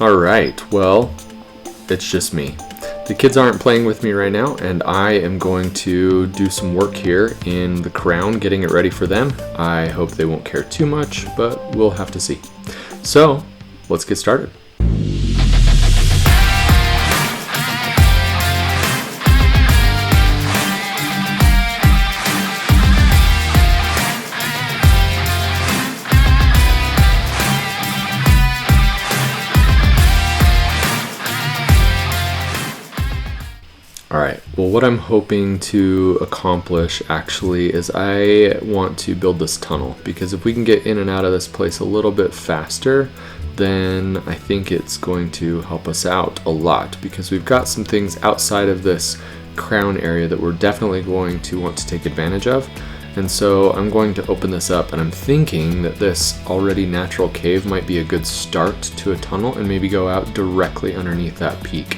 Alright, well, it's just me. The kids aren't playing with me right now, and I am going to do some work here in the crown, getting it ready for them. I hope they won't care too much, but we'll have to see. So, let's get started. Alright, well what I'm hoping to accomplish actually is I want to build this tunnel, because if we can get in and out of this place a little bit faster, then I think it's going to help us out a lot, because we've got some things outside of this crown area that we're definitely going to want to take advantage of. And so I'm going to open this up, and I'm thinking that this already natural cave might be a good start to a tunnel and maybe go out directly underneath that peak.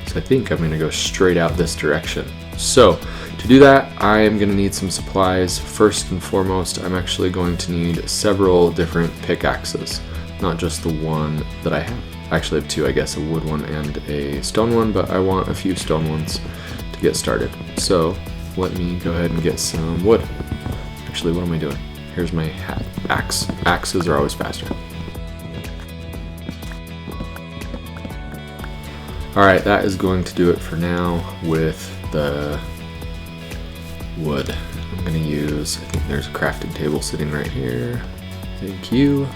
So I think I'm going to go straight out this direction. So to do that, I am going to need some supplies. First and foremost, I'm actually going to need several different pickaxes, not just the one that I have. I actually have two, I guess, a wood one and a stone one, but I want a few stone ones to get started. So let me go ahead and get some wood. Actually, what am I doing? Here's my axe. Axes are always faster. Alright, that is going to do it for now with the wood. I'm going to use, I think there's a crafting table sitting right here. Thank you.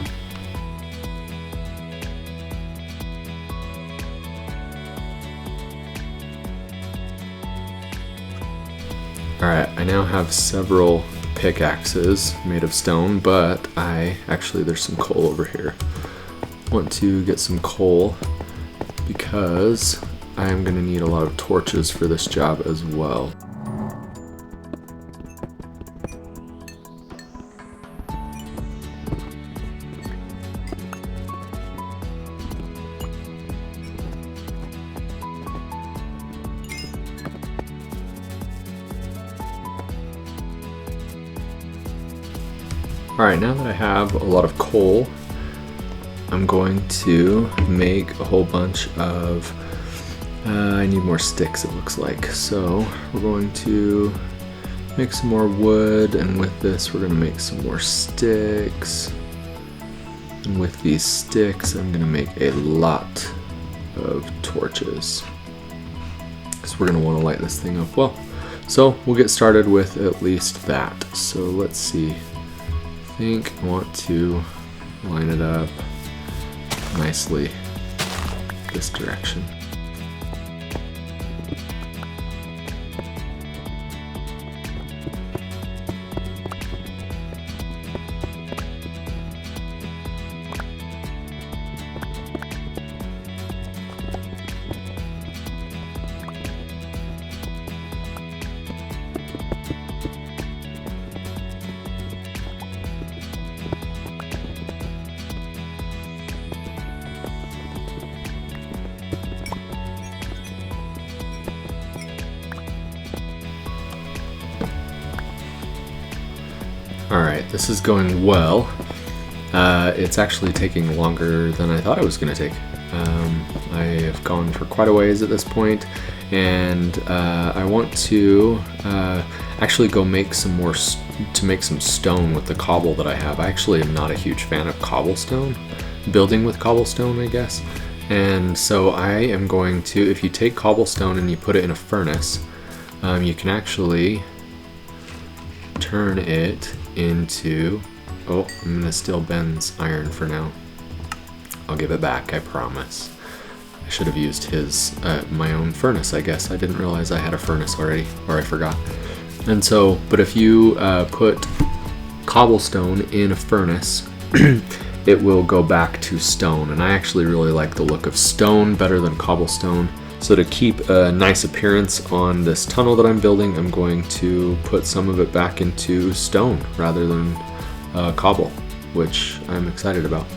Alright, I now have several pickaxes made of stone, but there's some coal over here. I want to get some coal, because I am going to need a lot of torches for this job as well. Alright, now that I have a lot of coal, I'm going to make a whole bunch of, I need more sticks it looks like. So we're going to make some more wood, and with this we're going to make some more sticks. And with these sticks I'm going to make a lot of torches, because we're going to want to light this thing up well. So we'll get started with at least that. So let's see. I think I want to line it up nicely this direction. Alright, this is going well. It's actually taking longer than I thought it was going to take. I have gone for quite a ways at this point, and I want to actually go make some more make some stone with the cobble that I have. I actually am not a huge fan of cobblestone, building with cobblestone, I guess. And so I am going to, if you take cobblestone and you put it in a furnace, you can actually turn it into, oh, I'm gonna steal Ben's iron for now. I'll give it back, I promise. I should have used his, my own furnace, I guess. I didn't realize I had a furnace already, or I forgot. And so, but if you put cobblestone in a furnace, it will go back to stone. And I actually really like the look of stone better than cobblestone. So to keep a nice appearance on this tunnel that I'm building, I'm going to put some of it back into stone rather than cobble, which I'm excited about.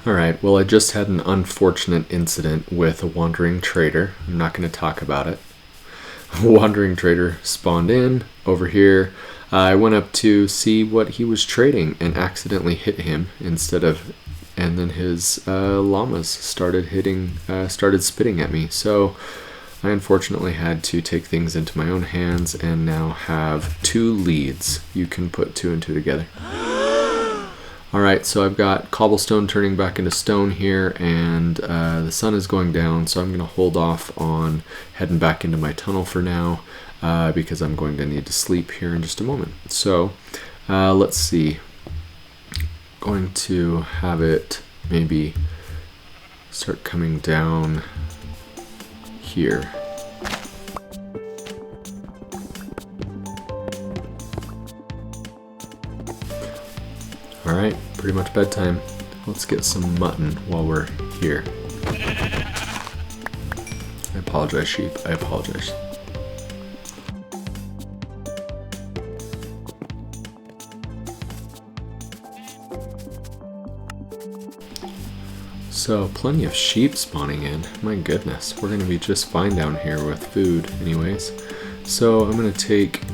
Alright, well I just had an unfortunate incident with a wandering trader. I'm not going to talk about it. A wandering trader spawned in over here. I went up to see what he was trading and accidentally hit him instead of and then his llamas started spitting at me. So I unfortunately had to take things into my own hands and now have 2 leads. You can put 2 and 2 together. Alright, so I've got cobblestone turning back into stone here, and the sun is going down, so I'm going to hold off on heading back into my tunnel for now, because I'm going to need to sleep here in just a moment. So let's see. Going to have it maybe start coming down here. Alright, pretty much bedtime. Let's get some mutton while we're here. I apologize, sheep. I apologize. So, plenty of sheep spawning in. My goodness, we're going to be just fine down here with food anyways. So, I'm going to take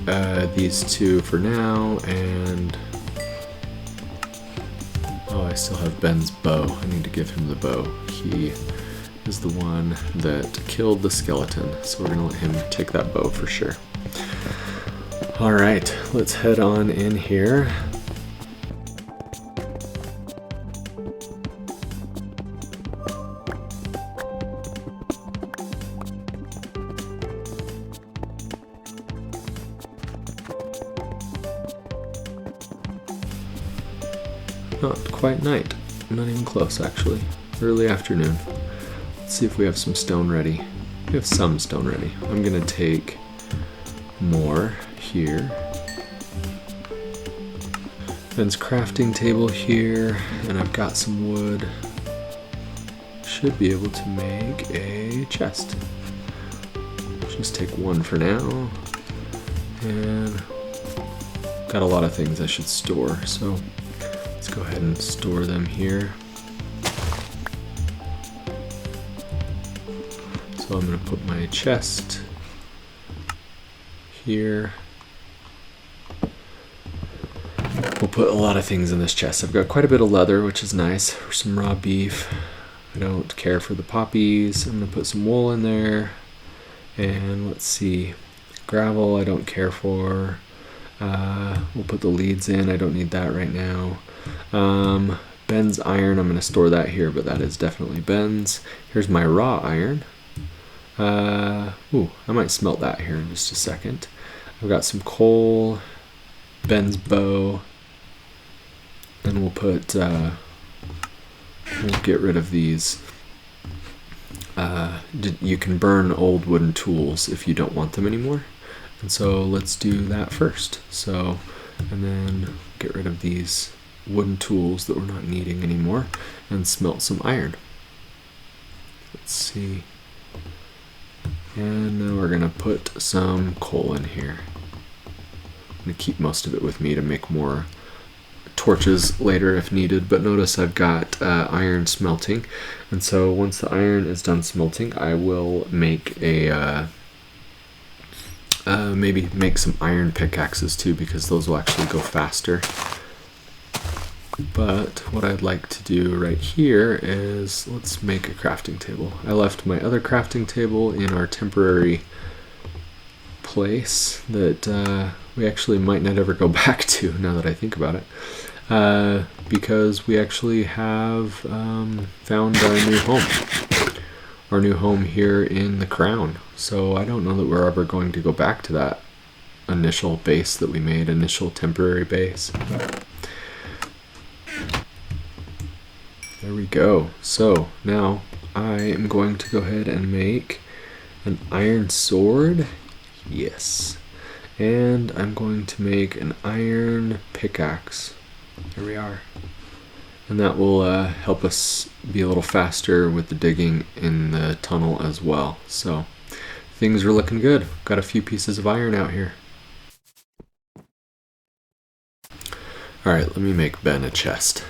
these 2 for now, and oh, I still have Ben's bow. I need to give him the bow. He is the one that killed the skeleton, so we're going to let him take that bow for sure. Alright, let's head on in here. Not quite night. Not even close, actually. Early afternoon. Let's see if we have some stone ready. We have some stone ready. I'm gonna take more here. Ben's crafting table here, and I've got some wood. Should be able to make a chest. Just take 1 for now. And got a lot of things I should store, so let's go ahead and store them here. So I'm going to put my chest here. We'll put a lot of things in this chest. I've got quite a bit of leather, which is nice for some raw beef. I don't care for the poppies. I'm going to put some wool in there. And let's see, gravel I don't care for. We'll put the leads in. I don't need that right now. Ben's iron, I'm going to store that here, but that is definitely Ben's. Here's my raw iron. Ooh, I might smelt that here in just a second. I've got some coal, Ben's bow, and we'll put, we'll get rid of these. You can burn old wooden tools if you don't want them anymore. And so let's do that first. So, and then get rid of these wooden tools that we're not needing anymore and smelt some iron. Let's see. And now we're gonna put some coal in here. I'm gonna keep most of it with me to make more torches later if needed, but notice I've got iron smelting, and so once the iron is done smelting, I will make a maybe make some iron pickaxes too, because those will actually go faster. But what I'd like to do right here is let's make a crafting table. I left my other crafting table in our temporary place that we actually might not ever go back to now that I think about it, because we actually have found our new home. Our new home here in the Crown. So I don't know that we're ever going to go back to that initial base that we made, initial temporary base. There we go. So now I am going to go ahead and make an iron sword. Yes. And I'm going to make an iron pickaxe. There we are. And that will help us be a little faster with the digging in the tunnel as well. So things are looking good. Got a few pieces of iron out here. Alright, let me make Ben a chest.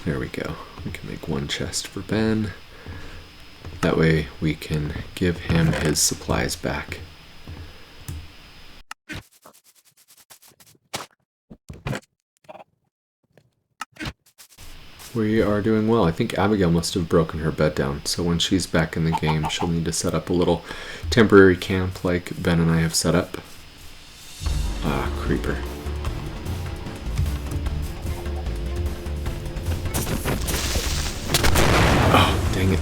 There we go. We can make one chest for Ben. That way we can give him his supplies back. We are doing well. I think Abigail must have broken her bed down, so when she's back in the game, she'll need to set up a little temporary camp like Ben and I have set up. Ah, creeper. Oh, dang it.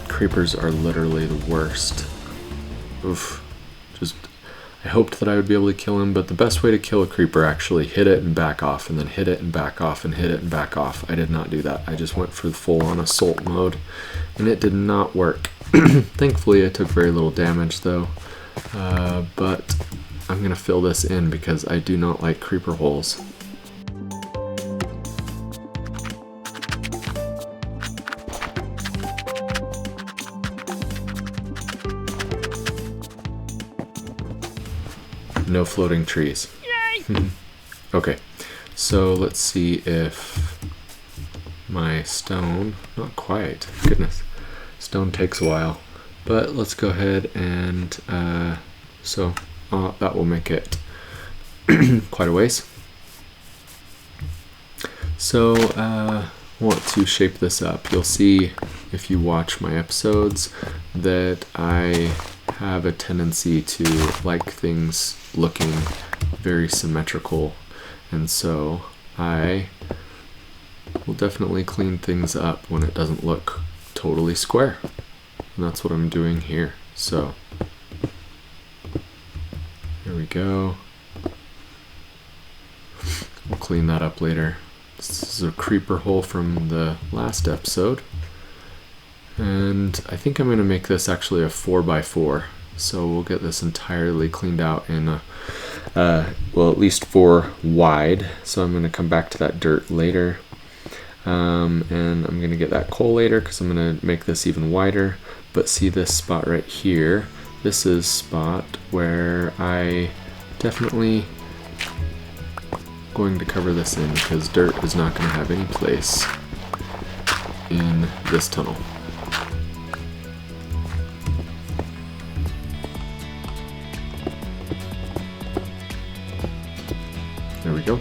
Creepers are literally the worst. Oof. I hoped that I would be able to kill him, but the best way to kill a creeper, actually, hit it and back off, and then hit it and back off, and hit it and back off. I did not do that. I just went for the full-on assault mode, and it did not work. Thankfully, I took very little damage, though, but I'm going to fill this in because I do not like creeper holes. No floating trees. Yay! Okay, so let's see if my stone, not quite, goodness, stone takes a while, but let's go ahead and, that will make it quite a ways. So, want to shape this up. You'll see if you watch my episodes that I have a tendency to like things looking very symmetrical, and so I will definitely clean things up when it doesn't look totally square, and that's what I'm doing here. So here we go. We'll clean that up later. This is a creeper hole from the last episode, and I think I'm going to make this actually a 4x4. So we'll get this entirely cleaned out in well, at least 4 wide. So I'm going to come back to that dirt later, and I'm going to get that coal later because I'm going to make this even wider. But see this spot right here? This is spot where I definitely going to cover this in because dirt is not going to have any place in this tunnel. There we go.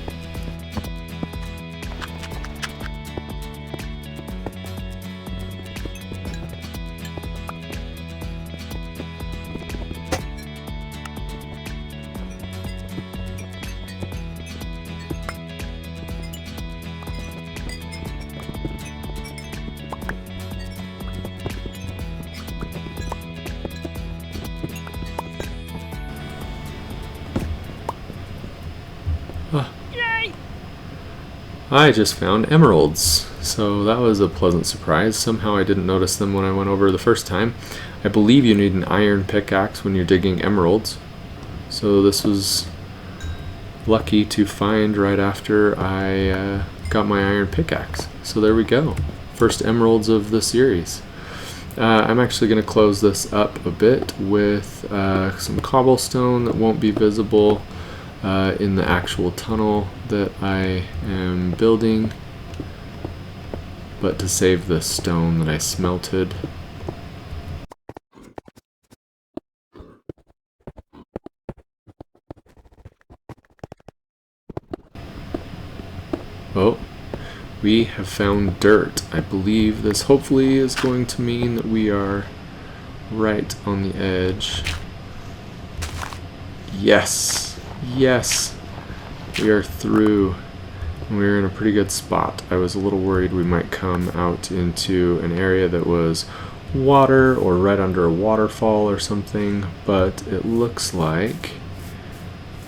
I just found emeralds, so that was a pleasant surprise. Somehow I didn't notice them when I went over the first time. I believe you need an iron pickaxe when you're digging emeralds, so this was lucky to find right after I got my iron pickaxe. So there we go, first emeralds of the series. I'm actually going to close this up a bit with some cobblestone that won't be visible in the actual tunnel that I am building, but to save the stone that I smelted. Oh, we have found dirt. I believe this hopefully is going to mean that we are right on the edge. Yes! Yes, we are through. We're in a pretty good spot. I was a little worried we might come out into an area that was water or right under a waterfall or something, but it looks like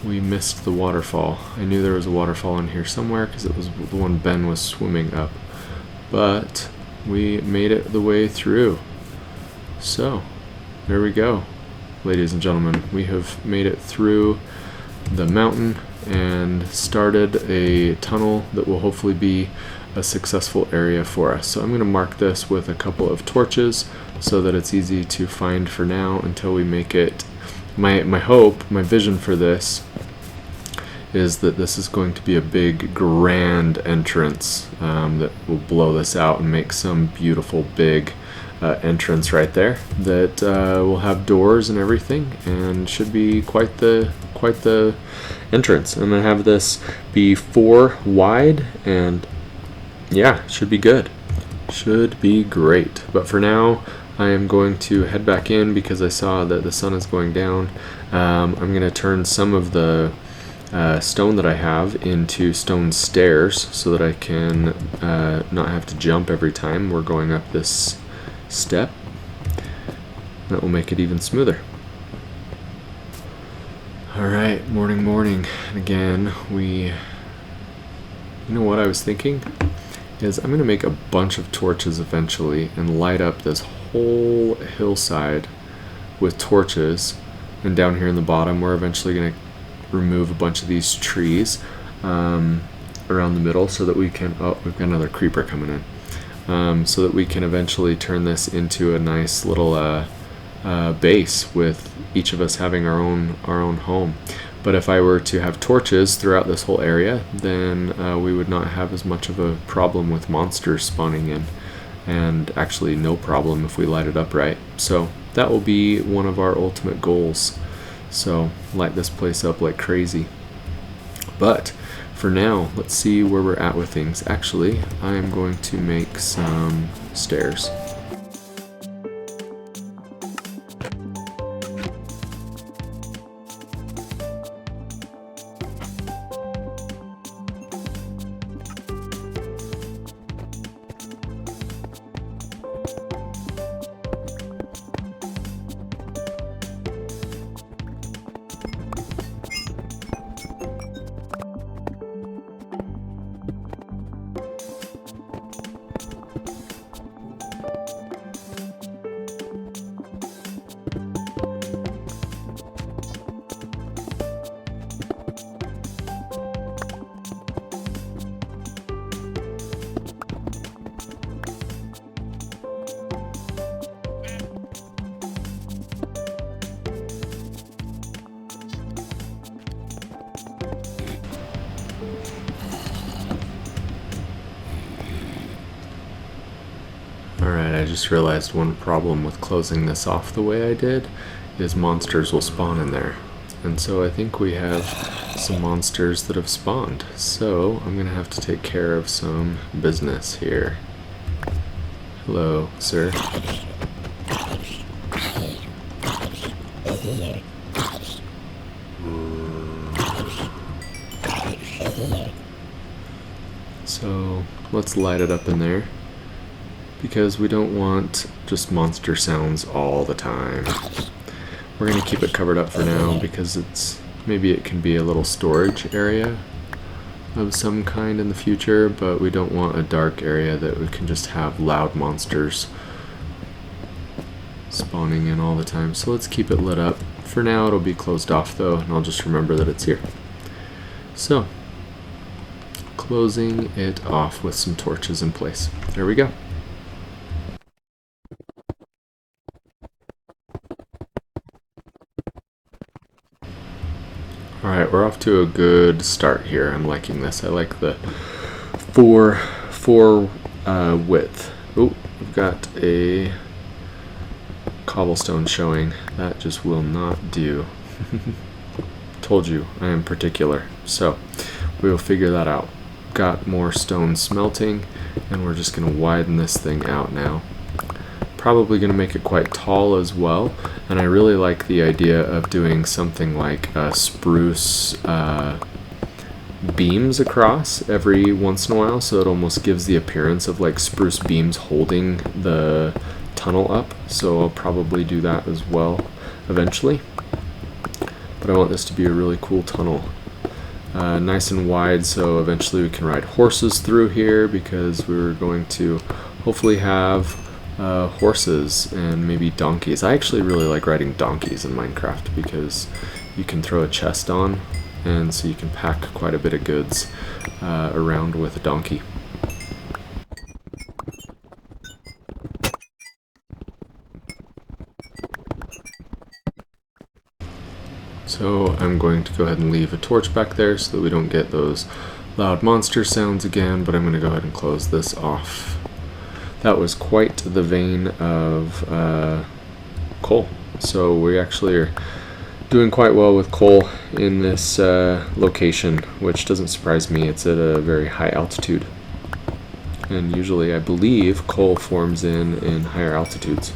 we missed the waterfall. I knew there was a waterfall in here somewhere because it was the one Ben was swimming up, but we made it the way through. So there we go, ladies and gentlemen. We have made it through the mountain and started a tunnel that will hopefully be a successful area for us. So I'm going to mark this with a couple of torches so that it's easy to find for now until we make it. My hope, my vision for this is that this is going to be a big grand entrance that will blow this out and make some beautiful big entrance right there that will have doors and everything and should be quite the quite the entrance. I'm going to have this be 4 wide, and yeah, should be good. Should be great. But for now, I am going to head back in because I saw that the sun is going down. I'm going to turn some of the stone that I have into stone stairs so that I can not have to jump every time we're going up this step. That will make it even smoother. Alright, morning. And again, you know what I was thinking? Is I'm going to make a bunch of torches eventually and light up this whole hillside with torches. And down here in the bottom, we're eventually going to remove a bunch of these trees around the middle so that we can, oh, we've got another creeper coming in, so that we can eventually turn this into a nice little base with each of us having our own home. But if I were to have torches throughout this whole area, then we would not have as much of a problem with monsters spawning in, and actually no problem if we light it up right. So that will be one of our ultimate goals. So light this place up like crazy. But for now, let's see where we're at with things. Actually, I am going to make some stairs. Alright, I just realized one problem with closing this off the way I did is monsters will spawn in there. And so I think we have some monsters that have spawned. So I'm going to have to take care of some business here. Hello, sir. So let's light it up in there, because we don't want just monster sounds all the time. We're going to keep it covered up for now because maybe it can be a little storage area of some kind in the future, but we don't want a dark area that we can just have loud monsters spawning in all the time. So let's keep it lit up. For now it'll be closed off though, and I'll just remember that it's here. So, closing it off with some torches in place. There we go. Alright, we're off to a good start here. I'm liking this. I like the four width. Oh, we've got a cobblestone showing. That just will not do. Told you, I am particular. So, we will figure that out. Got more stone smelting, and we're just going to widen this thing out now. Probably going to make it quite tall as well, and I really like the idea of doing something like spruce beams across every once in a while, so it almost gives the appearance of like spruce beams holding the tunnel up. So I'll probably do that as well eventually, but I want this to be a really cool tunnel. Nice and wide, so eventually we can ride horses through here, because we were going to hopefully have horses and maybe donkeys. I actually really like riding donkeys in Minecraft because you can throw a chest on, and so you can pack quite a bit of goods around with a donkey. So I'm going to go ahead and leave a torch back there so that we don't get those loud monster sounds again, but I'm going to go ahead and close this off. That was quite the vein of coal. So we actually are doing quite well with coal in this location, which doesn't surprise me. It's at a very high altitude. And usually I believe coal forms in higher altitudes.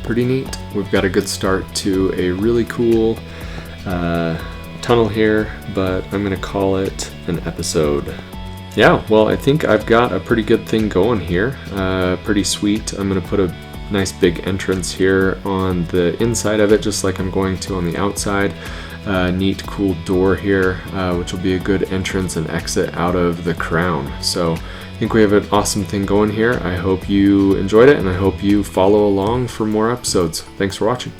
Pretty neat. We've got a good start to a really cool tunnel here, but I'm going to call it an episode. Yeah, well, I think I've got a pretty good thing going here. Pretty sweet. I'm going to put a nice big entrance here on the inside of it, just like I'm going to on the outside. Neat, cool door here, which will be a good entrance and exit out of the crown. So I think we have an awesome thing going here. I hope you enjoyed it, and I hope you follow along for more episodes. Thanks for watching.